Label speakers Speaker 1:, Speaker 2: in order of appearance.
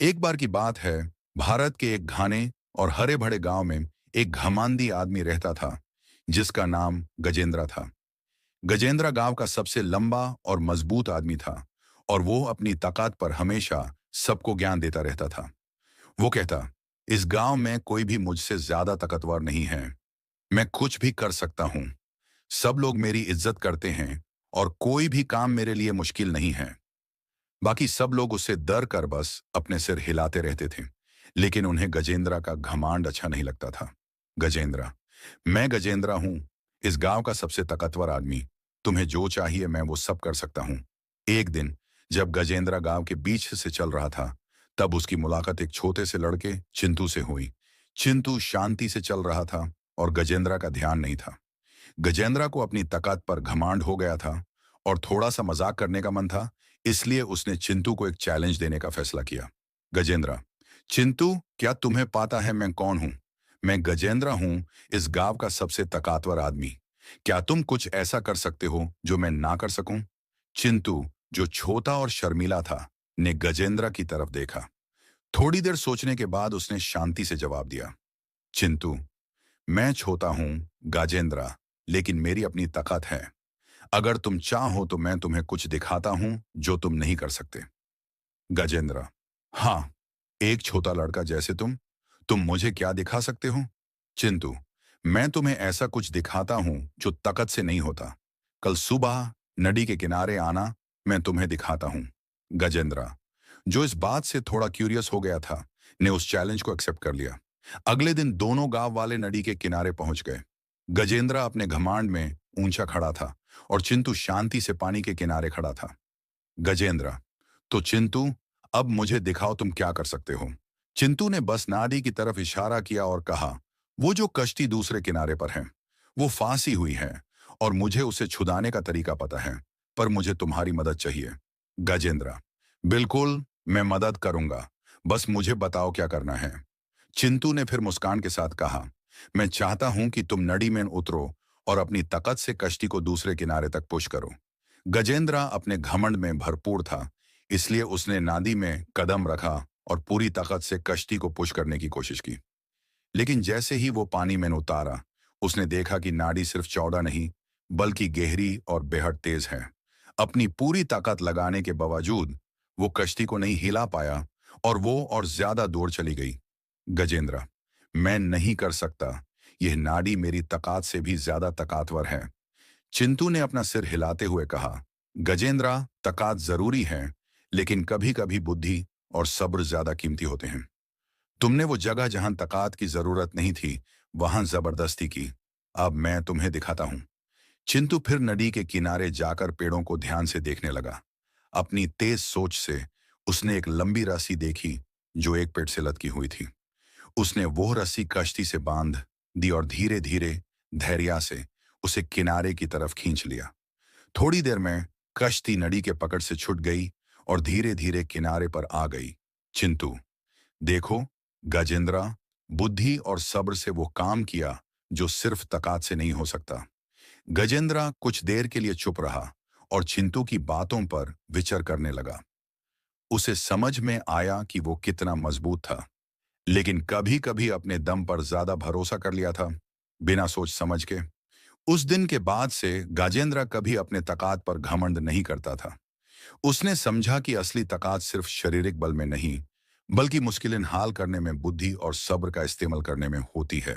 Speaker 1: एक बार की बात है। भारत के एक घने और हरे भरे गांव में एक घमंडी आदमी रहता था जिसका नाम गजेंद्र था। गजेंद्र गांव का सबसे लंबा और मजबूत आदमी था और वो अपनी ताकत पर हमेशा सबको ज्ञान देता रहता था। वो कहता, इस गांव में कोई भी मुझसे ज्यादा ताकतवर नहीं है। मैं कुछ भी कर सकता हूं। सब लोग मेरी इज्जत करते हैं और कोई भी काम मेरे लिए मुश्किल नहीं है। बाकी सब लोग उससे डर कर बस अपने सिर हिलाते रहते थे। लेकिन उन्हें गजेंद्र का घमांड अच्छा नहीं लगता था। गजेंद्र, मैं गजेंद्र हूं, इस गांव का सबसे ताकतवर आदमी। तुम्हें जो चाहिए मैं वो सब कर सकता हूं। एक दिन जब गजेंद्र गांव के बीच से चल रहा था, तब उसकी मुलाकात एक छोटे से लड़के चिंटू से हुई। चिंटू शांति से चल रहा था और गजेंद्र का ध्यान नहीं था। गजेंद्र को अपनी ताकत पर घमांड हो गया था और थोड़ा सा मजाक करने का मन था। इसलिए उसने चिंटू को एक चैलेंज देने का फैसला किया। गजेंद्र, चिंटू, क्या तुम्हें पता है मैं कौन हूं? मैं गजेंद्र हूं, इस गांव का सबसे ताकतवर आदमी। क्या तुम कुछ ऐसा कर सकते हो जो मैं ना कर सकूं? चिंटू, जो छोटा और शर्मीला था, ने गजेंद्र की तरफ देखा। थोड़ी देर सोचने के बाद उसने शांति से जवाब दिया, चिंटू, मैं छोटा हूं, गजेंद्र, लेकिन मेरी अपनी ताकत है। अगर तुम चाहो तो मैं तुम्हें कुछ दिखाता हूं जो तुम नहीं कर सकते। गजेंद्र, हाँ, एक छोटा लड़का जैसे तुम मुझे क्या दिखा सकते हो? चिंटू, मैं तुम्हें ऐसा कुछ दिखाता हूं जो ताकत से नहीं होता। कल सुबह नदी के किनारे आना, मैं तुम्हें दिखाता हूं। गजेंद्र, जो इस बात से थोड़ा क्यूरियस हो गया था, ने उस चैलेंज को एक्सेप्ट कर लिया। अगले दिन दोनों गांव वाले नदी के किनारे पहुंच गए। गजेंद्र अपने घमांड में ऊंचा खड़ा था और चिंटू शांति से पानी के किनारे खड़ा था। गजेंद्र, तो चिंटू, अब मुझे दिखाओ तुम क्या कर सकते हो। चिंटू ने बस नादी की तरफ इशारा किया और कहा, वो जो कश्ती दूसरे किनारे पर है, वो फांसी हुई है और मुझे उसे छुड़ाने का तरीका पता है, पर मुझे तुम्हारी मदद चाहिए। गजेंद्र, बिल्कुल, मैं मदद करूंगा, बस मुझे बताओ क्या करना है। चिंटू ने फिर मुस्कान के साथ कहा, मैं चाहता हूं कि तुम नदी में उतरो और अपनी ताकत से कश्ती को दूसरे किनारे तक पुश करो। गजेंद्र अपने घमंड में भरपूर था, इसलिए उसने नादी में कदम रखा और पूरी ताकत से कश्ती को पुश करने की कोशिश की। लेकिन जैसे ही वो पानी में उतारा, उसने देखा कि नाडी सिर्फ चौड़ा नहीं, बल्कि गहरी और बेहद तेज है। अपनी पूरी ताकत लगाने के बावजूद वो कश्ती को नहीं हिला पाया और वो और ज्यादा दूर चली गई। गजेंद्र, मैं नहीं कर सकता, यह नाडी मेरी ताकत से भी ज्यादा ताकतवर है। चिंटू ने अपना सिर हिलाते हुए कहा, गजेंद्र, ताकत जरूरी है, लेकिन कभी कभी बुद्धि और सब्र ज्यादा कीमती होते हैं। तुमने वो जगह जहां ताकत की जरूरत नहीं थी, वहां जबरदस्ती की। अब मैं तुम्हें दिखाता हूं। चिंटू फिर नदी के किनारे जाकर पेड़ों को ध्यान से देखने लगा। अपनी तेज सोच से उसने एक लंबी रस्सी देखी जो एक पेड़ से लटकी हुई थी। उसने वो रस्सी कश्ती से बांध दी और धीरे धीरे धैर्य से उसे किनारे की तरफ खींच लिया। थोड़ी देर में कश्ती नदी के पकड़ से छूट गई और धीरे धीरे किनारे पर आ गई। चिंटू, देखो, गजेंद्र, बुद्धि और सब्र से वो काम किया जो सिर्फ ताकत से नहीं हो सकता। गजेंद्र कुछ देर के लिए चुप रहा और चिंटू की बातों पर विचार करने लगा। उसे समझ में आया कि वो कितना मजबूत था, लेकिन कभी कभी अपने दम पर ज्यादा भरोसा कर लिया था, बिना सोच समझ के। उस दिन के बाद से गजेंद्र कभी अपने ताकत पर घमंड नहीं करता था। उसने समझा कि असली ताकत सिर्फ शारीरिक बल में नहीं, बल्कि मुश्किलें हाल करने में बुद्धि और सब्र का इस्तेमाल करने में होती है।